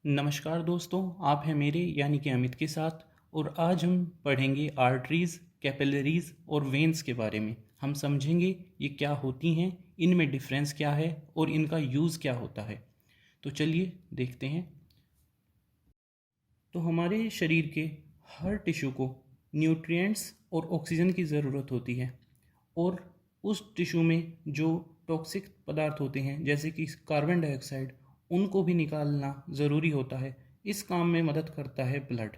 नमस्कार दोस्तों, आप हैं मेरे यानी कि अमित के साथ। और आज हम पढ़ेंगे आर्टरीज़, कैपिलरीज़ और वेन्स के बारे में। हम समझेंगे ये क्या होती हैं, इनमें डिफरेंस क्या है और इनका यूज़ क्या होता है। तो चलिए देखते हैं। तो हमारे शरीर के हर टिश्यू को न्यूट्रिएंट्स और ऑक्सीजन की ज़रूरत होती है। और उस टिश्यू में जो टॉक्सिक पदार्थ होते हैं जैसे कि कार्बन डाइऑक्साइड, उनको भी निकालना ज़रूरी होता है। इस काम में मदद करता है ब्लड।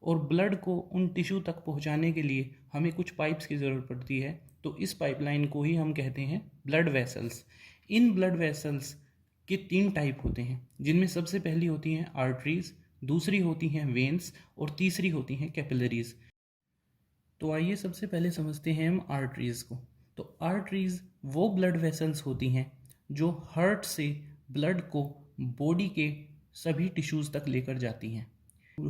और ब्लड को उन टिश्यू तक पहुंचाने के लिए हमें कुछ पाइप्स की ज़रूरत पड़ती है। तो इस पाइपलाइन को ही हम कहते हैं blood vessels. In blood vessels के 3 टाइप होते हैं, जिनमें सबसे पहली होती हैं आर्टरीज, दूसरी होती हैं वेन्स और तीसरी होती हैं कैपिलरीज। तो आइए सबसे पहले समझते हैं हम आर्टरीज़ को। तो आर्टरीज़ वो ब्लड वेसल्स होती हैं जो हार्ट से ब्लड को बॉडी के सभी टिश्यूज़ तक लेकर जाती हैं।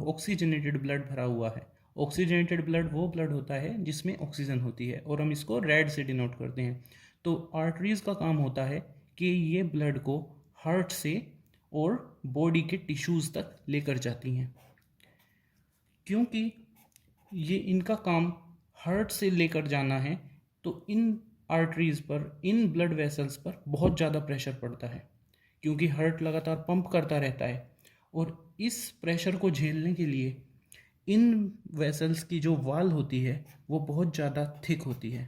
ऑक्सीजनेटेड ब्लड भरा हुआ है। ऑक्सीजनेटेड ब्लड वो ब्लड होता है जिसमें ऑक्सीजन होती है और हम इसको रेड से डिनोट करते हैं। तो आर्टरीज़ का काम होता है कि ये ब्लड को हार्ट से और बॉडी के टिश्यूज़ तक लेकर जाती हैं। क्योंकि ये इनका काम हार्ट से लेकर जाना है, तो इन आर्टरीज़ पर, इन ब्लड वेसल्स पर बहुत ज़्यादा प्रेशर पड़ता है, क्योंकि हार्ट लगातार पंप करता रहता है। और इस प्रेशर को झेलने के लिए इन वेसल्स की जो वाल होती है वो बहुत ज़्यादा थिक होती है।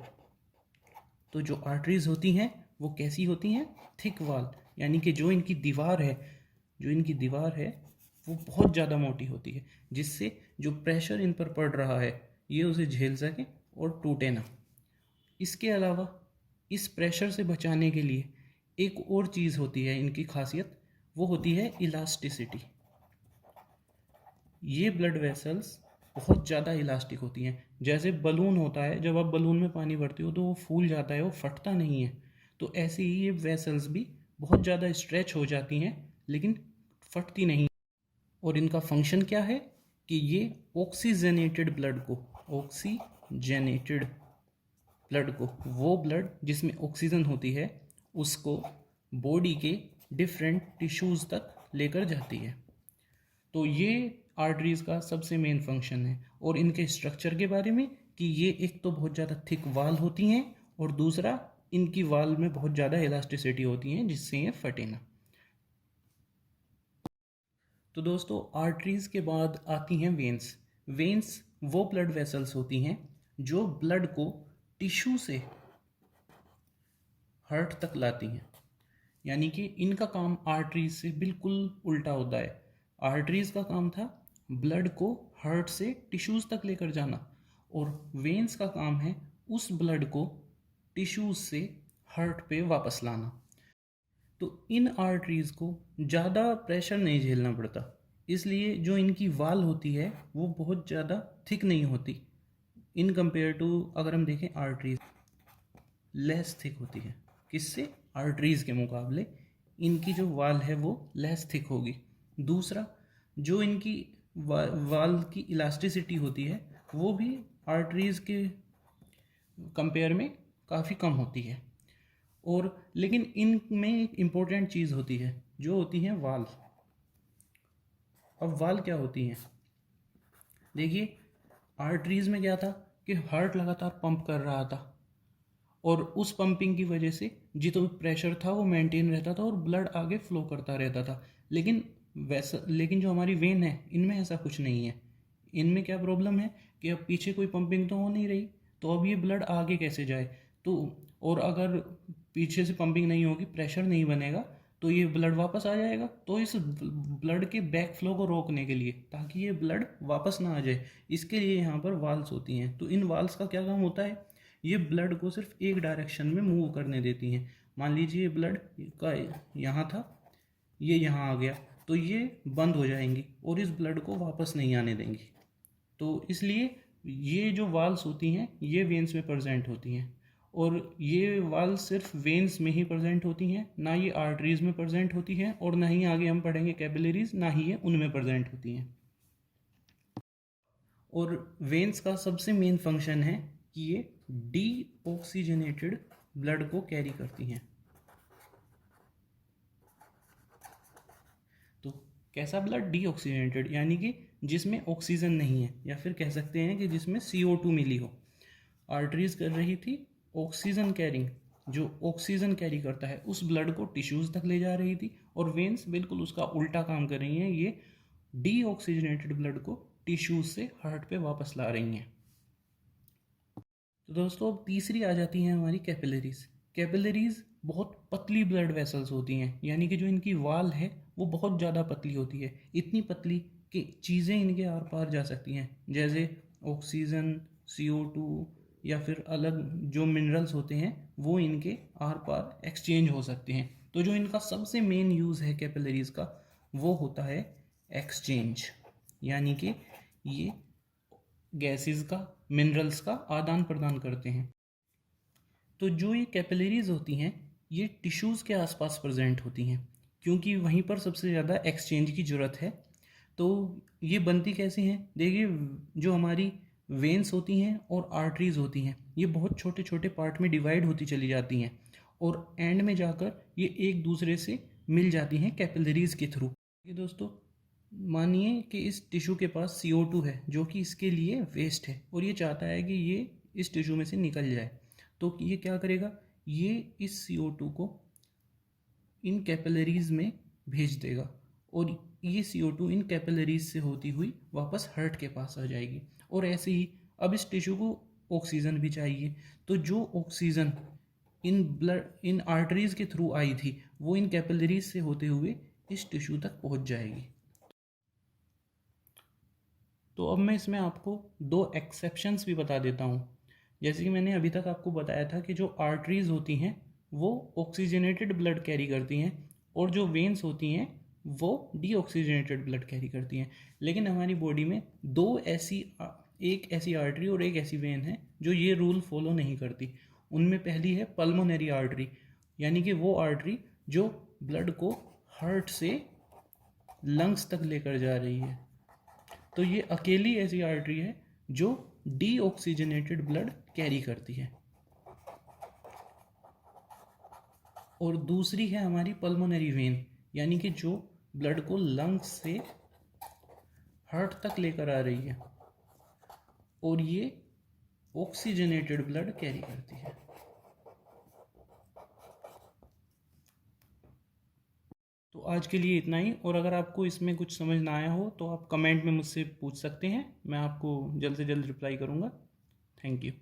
तो जो आर्टरीज़ होती हैं वो कैसी होती हैं? थिक वाल, यानी कि जो इनकी दीवार है वो बहुत ज़्यादा मोटी होती है, जिससे जो प्रेशर इन पर पड़ रहा है ये उसे झेल सके और टूटे ना। इसके अलावा इस प्रेशर से बचाने के लिए एक और चीज़ होती है इनकी खासियत, वो होती है इलास्टिसिटी। ये ब्लड वेसल्स बहुत ज़्यादा इलास्टिक होती हैं। जैसे बलून होता है, जब आप बलून में पानी भरते हो तो वो फूल जाता है, वो फटता नहीं है। तो ऐसे ही ये वेसल्स भी बहुत ज़्यादा स्ट्रेच हो जाती हैं लेकिन फटती नहीं। और इनका फंक्शन क्या है कि ये ऑक्सीजनेटेड ब्लड को, वो ब्लड जिसमें ऑक्सीजन होती है, उसको बॉडी के डिफरेंट टिश्यूज़ तक लेकर जाती है। तो ये आर्टरीज़ का सबसे मेन फंक्शन है। और इनके स्ट्रक्चर के बारे में कि ये एक तो बहुत ज़्यादा थिक वाल होती हैं और दूसरा इनकी वाल में बहुत ज़्यादा इलास्टिसिटी होती है जिससे ये फटे ना। तो दोस्तों, आर्टरीज़ के बाद आती हैं वेन्स। वेन्स वो ब्लड वेसल्स होती हैं जो ब्लड को टिश्यू से हार्ट तक लाती हैं। यानी कि इनका काम आर्टरीज से बिल्कुल उल्टा होता है। आर्टरीज का काम था ब्लड को हार्ट से टिश्यूज़ तक लेकर जाना, और वेन्स का काम है उस ब्लड को टिश्यूज़ से हार्ट पे वापस लाना। तो इन आर्टरीज़ को ज़्यादा प्रेशर नहीं झेलना पड़ता, इसलिए जो इनकी वाल होती है वो बहुत ज़्यादा थिक नहीं होती। इन कंपेयर टू, अगर हम देखें, आर्टरीज लेस थिक होती है। किससे? आर्टरीज़ के मुकाबले इनकी जो वाल है वो लेस थिक होगी। दूसरा, जो इनकी वाल की इलास्टिसिटी होती है वो भी आर्टरीज़ के कंपेयर में काफ़ी कम होती है। और लेकिन इनमें एक इम्पोर्टेंट चीज़ होती है जो होती है वाल। अब वाल क्या होती हैं? देखिए, आर्टरीज़ में क्या था कि हार्ट लगातार पंप कर रहा था, और उस पंपिंग की वजह से जितना प्रेशर था वो मेंटेन रहता था और ब्लड आगे फ्लो करता रहता था। लेकिन जो हमारी वेन है इनमें ऐसा कुछ नहीं है। इनमें क्या प्रॉब्लम है कि अब पीछे कोई पंपिंग तो हो नहीं रही, तो अब ये ब्लड आगे कैसे जाए? तो और अगर पीछे से पंपिंग नहीं होगी, प्रेशर नहीं बनेगा, तो ये ब्लड वापस आ जाएगा। तो इस ब्लड के बैक फ्लो को रोकने के लिए, ताकि ये ब्लड वापस ना आ जाए, इसके लिए यहाँ पर वाल्स होती हैं। तो इन वाल्स का क्या काम होता है? ये ब्लड को सिर्फ एक डायरेक्शन में मूव करने देती हैं। मान लीजिए ये ब्लड का यहाँ था, ये यहाँ आ गया, तो ये बंद हो जाएंगी और इस ब्लड को वापस नहीं आने देंगी। तो इसलिए ये जो वाल्स होती हैं ये वेन्स में प्रेजेंट होती हैं। और ये वाल्स सिर्फ वेन्स में ही प्रेजेंट होती हैं, ना ये आर्टरीज में प्रेजेंट होती हैं, और ना ही आगे हम पढ़ेंगे कैपिलरीज, ना ही ये उनमें प्रेजेंट होती हैं। और वेन्स का सबसे मेन फंक्शन है कि ये डीऑक्सीजनेटेड ब्लड को कैरी करती हैं। तो कैसा ब्लड? डीऑक्सीजनेटेड, यानी कि जिसमें ऑक्सीजन नहीं है, या फिर कह सकते हैं कि जिसमें CO2 मिली हो। आर्टरीज कर रही थी ऑक्सीजन कैरिंग, जो ऑक्सीजन कैरी करता है उस ब्लड को टिश्यूज़ तक ले जा रही थी, और वेन्स बिल्कुल उसका उल्टा काम कर रही हैं, ये डीऑक्सीजनेटेड ब्लड को टिश्यूज से हार्ट पे वापस ला रही हैं। तो दोस्तों अब तीसरी आ जाती हैं हमारी कैपिलरीज। कैपिलरीज बहुत पतली ब्लड वेसल्स होती हैं, यानी कि जो इनकी वाल है वो बहुत ज़्यादा पतली होती है, इतनी पतली कि चीज़ें इनके आर पार जा सकती हैं, जैसे ऑक्सीजन, CO2 या फिर अलग जो मिनरल्स होते हैं वो इनके आर पार एक्सचेंज हो सकते हैं। तो जो इनका सबसे मेन यूज़ है कैपिलरीज का, वो होता है एक्सचेंज, यानी कि ये गैसेस का, मिनरल्स का आदान प्रदान करते हैं। तो जो ये कैपिलरीज होती हैं ये टिश्यूज़ के आसपास प्रेजेंट होती हैं, क्योंकि वहीं पर सबसे ज़्यादा एक्सचेंज की ज़रूरत है। तो ये बनती कैसी हैं? देखिए, जो हमारी वेन्स होती हैं और आर्टरीज होती हैं ये बहुत छोटे छोटे पार्ट में डिवाइड होती चली जाती हैं, और एंड में जाकर ये एक दूसरे से मिल जाती हैं कैपिलरीज के थ्रू। ये दोस्तों, मानिए कि इस टिश्यू के पास CO2 है जो कि इसके लिए वेस्ट है, और ये चाहता है कि ये इस टिश्यू में से निकल जाए। तो ये क्या करेगा? ये इस CO2 को इन कैपिलरीज में भेज देगा, और ये CO2 इन कैपिलरीज से होती हुई वापस हार्ट के पास आ जाएगी। और ऐसे ही अब इस टिश्यू को ऑक्सीजन भी चाहिए, तो जो ऑक्सीजन इन आर्टरीज के थ्रू आई थी वो इन कैपिलरीज से होते हुए इस टिश्यू तक पहुंच जाएगी। तो अब मैं इसमें आपको दो एक्सेप्शंस भी बता देता हूँ। जैसे कि मैंने अभी तक आपको बताया था कि जो आर्टरीज होती हैं वो ऑक्सीजनेटेड ब्लड कैरी करती हैं, और जो वेन्स होती हैं वो डीऑक्सीजनेटेड ब्लड कैरी करती हैं। लेकिन हमारी बॉडी में एक ऐसी आर्टरी और एक ऐसी वेन है जो ये रूल फॉलो नहीं करती। उनमें पहली है पल्मोनरी आर्टरी, यानी कि वो आर्टरी जो ब्लड को हार्ट से लंग्स तक लेकर जा रही है। तो ये अकेली ऐसी आर्टरी है जो डीऑक्सीजनेटेड ब्लड कैरी करती है। और दूसरी है हमारी पल्मोनरी वेन, यानी कि जो ब्लड को लंग्स से हार्ट तक लेकर आ रही है, और ये ऑक्सीजनेटेड ब्लड कैरी करती है। तो आज के लिए इतना ही, और अगर आपको इसमें कुछ समझ ना आया हो तो आप कमेंट में मुझसे पूछ सकते हैं, मैं आपको जल्द से जल्द रिप्लाई करूँगा। Thank you.